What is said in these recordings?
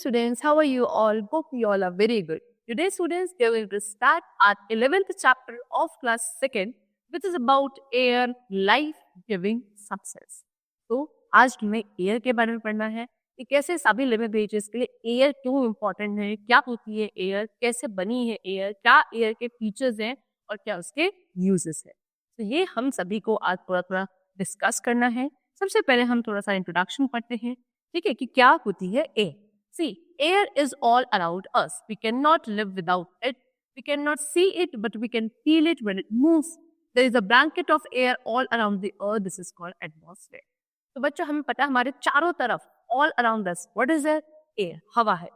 students, how are you all? Hope you all are very good. Today students, we are going to start our 11th chapter of class 2nd, which is about air, life-giving substance. तो आज हमें air के बारे में पढ़ना है कि कैसे सभी लिविंग क्रिएचर्स के लिए एयर क्यों इम्पोर्टेंट है, क्या होती है एयर, कैसे बनी है एयर, क्या एयर के फीचर्स हैं और क्या उसके यूजेस है। तो ये हम सभी को आज थोड़ा डिस्कस करना है। सबसे पहले हम थोड़ा सा इंट्रोडक्शन पढ़ते हैं, ठीक है, कि क्या होती है air. See, air is all around us, we can not live without it, we can not see it but we can feel it when it moves. There is a blanket of air all around the earth, this is called atmosphere. तो बच्चों, हमें पता है हमारे चारों तरफ all around us what is air, हवा है,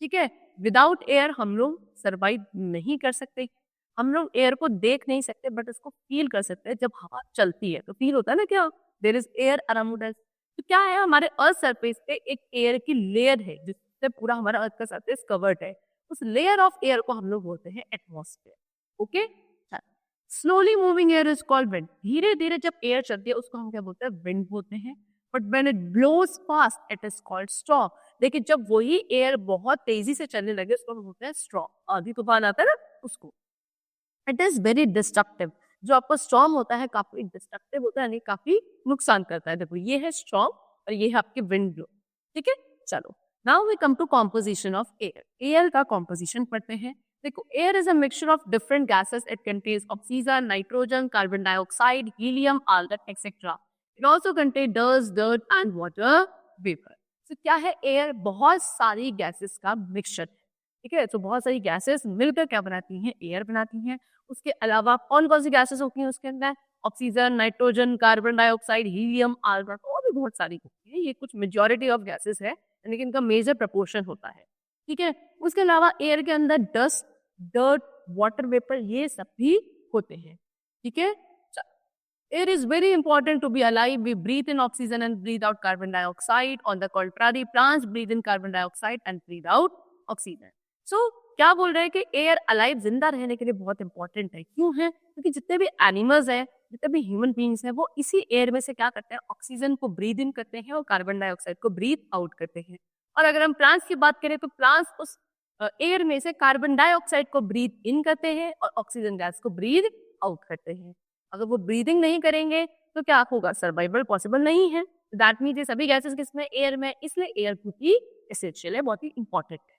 ठीक है। विदाउट एयर हम लोग सर्वाइव नहीं कर सकते, हम लोग एयर को देख नहीं सकते बट उसको फील कर सकते हैं। जब हवा चलती है तो फील होता है ना, क्या there is air around us. तो क्या है, हमारे अर्थ सरफेस पे एक एयर की लेयर है जिससे पूरा हमारा अर्थ का सरफेस कवर्ड है। उस लेयर ऑफ एयर को हम लोग बोलते हैं atmosphere. Okay, slowly moving air is called wind. धीरे धीरे जब एयर चलती है उसको हम क्या बोलते हैं, विंड बोलते हैं। But when it blows fast it is called storm. लेकिन जब वही एयर बहुत तेजी से चलने लगे उसको हम बोलते हैं स्टॉर्म। आंधी तूफान आता है ना उसको। It is very destructive. जो आपका स्टॉर्म होता है काफी डिस्ट्रक्टिव होता है, यानी काफी नुकसान करता है। देखो, ये है स्टॉर्म और ये है आपके विंड ब्लो, ठीक है। चलो, now we come to composition of air. Air का कॉम्पोजिशन पढ़ते हैं। देखो, air is a mixture of different gases. It contains oxygen, nitrogen, carbon dioxide, helium, argon etcetera. It also contain dust, dirt and water vapour. तो क्या है, air बहुत सारी gases का मिक्सचर है, ठीक है। तो बहुत सारी गैसेस मिलकर क्या बनाती हैं, एयर बनाती हैं। उसके अलावा कौन कौन सी गैसेस होती हैं उसके अंदर, oxygen, nitrogen, carbon dioxide, helium, argon, और भी बहुत सारी होती है। ये कुछ मेजॉरिटी ऑफ गैसेस है, लेकिन इनका मेजर प्रपोर्शन होता है, ठीक है। उसके अलावा एयर के अंदर डस्ट, डर्ट, वाटर वेपर, ये सब भी होते हैं, ठीक है। Air is very important to be alive. We breathe in oxygen and breathe out carbon dioxide. On the contrary, plants breathe in carbon dioxide and breathe out oxygen. So, क्या बोल रहे हैं कि एयर अलाइव, जिंदा रहने के लिए बहुत इंपॉर्टेंट है। क्यों है? क्योंकि जितने भी एनिमल्स हैं, जितने भी ह्यूमन बींग्स हैं, वो इसी एयर में से क्या करते हैं, ऑक्सीजन को ब्रीद इन करते हैं और कार्बन डाइऑक्साइड को ब्रीद आउट करते हैं। और अगर हम प्लांट्स की बात करें तो प्लांट्स उस एयर में से कार्बन डाइऑक्साइड को ब्रीद इन करते हैं और ऑक्सीजन गैस को ब्रीद आउट करते हैं। अगर वो ब्रीदिंग नहीं करेंगे तो क्या होगा, सर्वाइवल पॉसिबल नहीं है। दैट मीन्स ये सभी गैसेस किसमें, एयर में, इसलिए एयर बहुत ही एसेंशियल है, बहुत ही इंपॉर्टेंट है।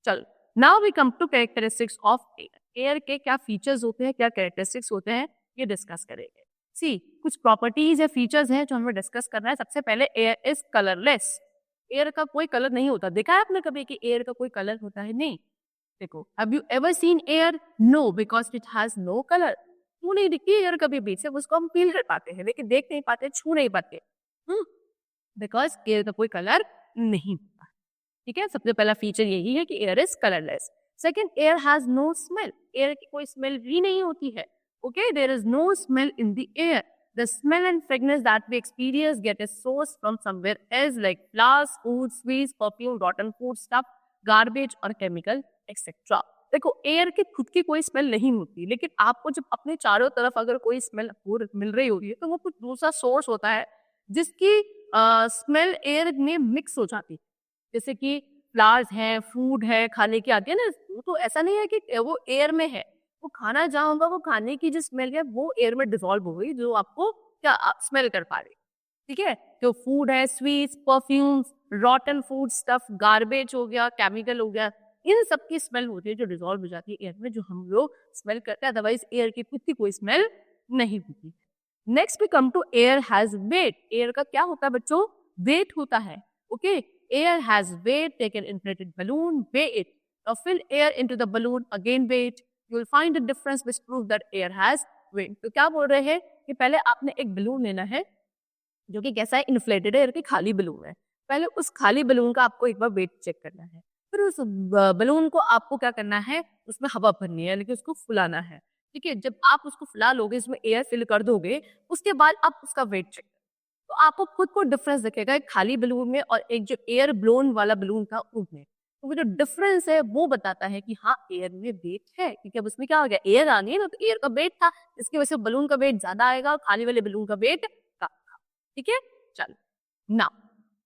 चलो, now we come to characteristics of air. Air के क्या फीचर्स होते हैं, क्या कैरेक्टरिस्टिक्स होते हैं, ये डिस्कस करेंगे। सी, कुछ प्रॉपर्टीज या फीचर्स हैं जो हमें डिस्कस करना है। सबसे पहले, एयर इज कलरलेस। एयर का कोई कलर नहीं होता। देखा है आपने कभी कि एयर का कोई कलर होता है? नहीं। देखो, have you ever seen air? No, because it has no colour. छू नहीं दिखती एयर कभी भी, सिर्फ उसको हम फील कर पाते हैं लेकिन देख नहीं पाते, छू नहीं पाते, बिकॉज एयर का कोई कलर नहीं होता, ठीक है। सबसे पहला फीचर यही है कि air is colourless. Second, air has no smell. Air की कोई स्मेल भी नहीं होती है, okay. There is no smell in the air. The smell and fragrance that we experience get a source from somewhere else, like flowers, food, sweets, perfume, rotten food stuff, garbage और chemical, etc. देखो, air की खुद की कोई smell नहीं होती, लेकिन आपको जब अपने चारों तरफ अगर कोई स्मेल मिल रही होती है तो वो कुछ दूसरा सोर्स होता है जिसकी स्मेल एयर में मिक्स हो जाती है। जैसे कि फ्लावर्स हैं, फूड है, खाने की आती है ना, वो तो ऐसा नहीं है कि वो एयर में है। वो खाना जहाँ होगा, वो खाने की जो स्मेल है वो एयर में डिसॉल्व हो गई, जो आपको क्या स्मेल कर पा रही, ठीक है। जो फूड है, sweets, perfumes, रॉटन food stuff, garbage हो गया, केमिकल हो गया, इन सब की स्मेल होती है जो डिसॉल्व हो जाती है एयर में, जो हम लोग स्मेल करते हैं। अदरवाइज एयर की खुद की कोई स्मेल नहीं होती। Next we come to air has weight. Air का क्या होता है बच्चों, वेट होता है, okay. Air has weight, take an inflated balloon, weigh it, और fill air into the balloon, again weigh, you will find the difference which prove that air has weight. तो क्या बोल रहे हैं कि पहले आपने एक बलून लेना है जो कि कैसा है, इन्फ्लेटेड है, एयर की खाली बलून है। पहले उस खाली बलून का आपको एक बार वेट चेक करना है, फिर उस बलून को आपको क्या करना है, उसमें हवा भरनी है, लेकिन उसको फुलाना है, ठीक है। जब आप उसको फुला लोगे, इसमें एयर फिल कर दोगे, उसके बाद आप उसका वेट चेक, तो आपको खुद को डिफरेंस दिखेगा एक खाली बलून में और एक जो एयर ब्लोन वाला बलून था उसमें। तो वो जो डिफरेंस है वो बताता है कि हाँ, एयर में वेट है, क्योंकि अब उसमें क्या हो गया, एयर आ गई ना, तो एयर का वेट था, इसकी वजह से बलून का वेट ज्यादा आएगा, खाली वाले बलून का वेट कम था, ठीक है। चलो, now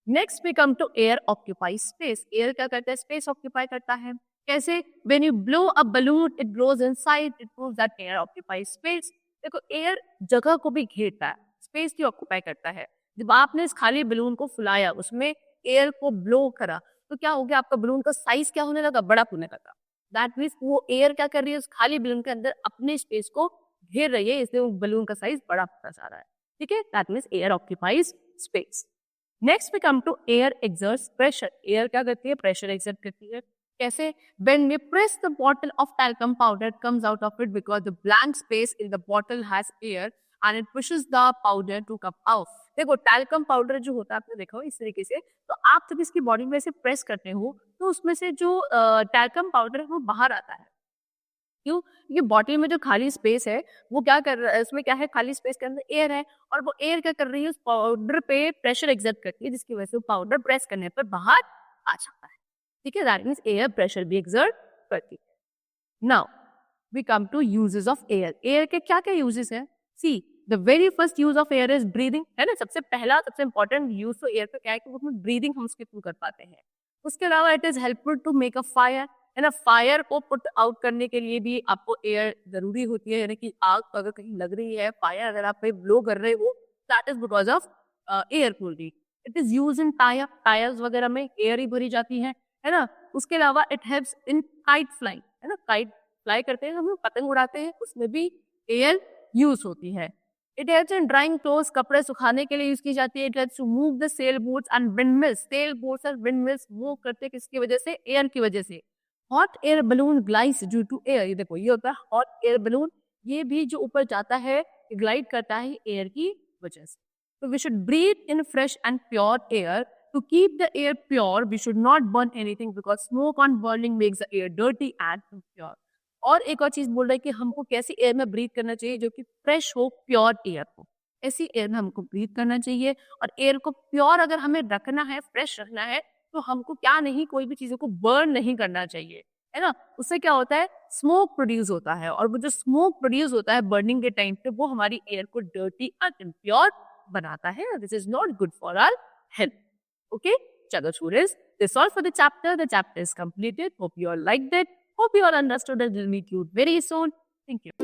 next we come to air occupy space. Air क्या करता है? स्पेस ऑक्यूपाई करता है. कैसे? When you blow a balloon it grows inside, it proves that air occupy space. देखो, एयर जगह को भी घेरता है, स्पेस भी ऑक्यूपाई करता है. जब आपने इस खाली बलून को फुलाया, उसमें एयर को ब्लो करा, तो क्या हो गया? आपका बलून का साइज क्या होने लगा? बड़ा होने लगा. दैट मीन्स वो एयर क्या कर रही है? उस खाली बलून के अंदर अपने स्पेस को घेर रही है, इसलिए उस बलून का साइज बड़ा होता जा रहा है. ठीक है, that means air occupies space. Next we come to air exerts pressure. Air क्या करती है? प्रेशर एक्सर्ट करती है. कैसे? When we press the bottle of talcum powder, it comes out of it because the blank space in the bottle has air and it pushes the powder to come out. देखो, talcum powder जो होता है, आपने देखा हो इस तरीके से, तो आप जब इसकी बॉडी में से प्रेस करते हो तो उसमें से जो टैल्कम पाउडर है वो बाहर आता है. क्यों? ये बॉटल में जो खाली स्पेस है वो क्या कर रहा है? उसमें क्या है? खाली स्पेस के अंदर एयर है और वो एयर क्या कर रही है? उस पाउडर पे प्रेशर एक्सर्ट करती है, जिसकी वजह से वो पाउडर प्रेस करने पर बाहर आ जाता है. ठीक है, दैट मीन्स एयर प्रेशर भी एक्सर्ट करती है. Now we come to uses of air. Air के क्या क्या यूजेस हैं? See, the very first use of air is breathing. है ना, सबसे पहला सबसे इंपॉर्टेंट यूज तो एयर का क्या है कि उसमें ब्रीदिंग हम उसके थ्रू कर पाते हैं. उसके अलावा it is helpful to make a fire. है ना, फायर को पुट आउट करने के लिए भी आपको एयर जरूरी होती है. यानी कि आग अगर कहीं लग रही है, फायर अगर आप कहीं ब्लो कर रहे हो, that is because of air cooling. It is use in tyres वगैरह में एयर ही भरी जाती है ना. उसके अलावा it helps in kite flying. है ना, काइट फ्लाई करते हैं हम लोग, पतंग उड़ाते हैं, उसमें भी एयर यूज होती है. It helps in drying clothes. कपड़े सुखाने के लिए यूज की जाती है. It helps to move the sail boats and windmills. Sail boats और विंडमिल्स मूव करते हैं किसकी वजह से? एयर की वजह से. Hot air balloon glides due to air. ये देखो, ये होता है हॉट एयर बलून. ये भी जो ऊपर जाता है, ग्लाइड करता है एयर की वजह से. So we should breathe in fresh and pure air. To keep the air pure, we should not burn anything because smoke on burning makes the air dirty and impure. और एक और चीज बोल रहा है कि हमको कैसी एयर में ब्रीथ करना चाहिए? जो कि फ्रेश हो, प्योर एयर हो, ऐसी एयर में हमको ब्रीथ करना चाहिए. और एयर को प्योर अगर हमें रखना है, फ्रेश रखना है, तो हमको क्या नहीं, कोई भी चीजों को बर्न नहीं करना चाहिए. है ना, उससे क्या होता है? स्मोक प्रोड्यूस होता है, और वो जो स्मोक प्रोड्यूस होता है बर्निंग के टाइम पे, वो हमारी एयर को डर्टी एंड इम्प्योर बनाता है. This is not good for our health. Okay, चलो students, this all for the chapter. The chapter is completed. Hope you all liked it. Hope you all understood. We'll meet you very soon. Thank you.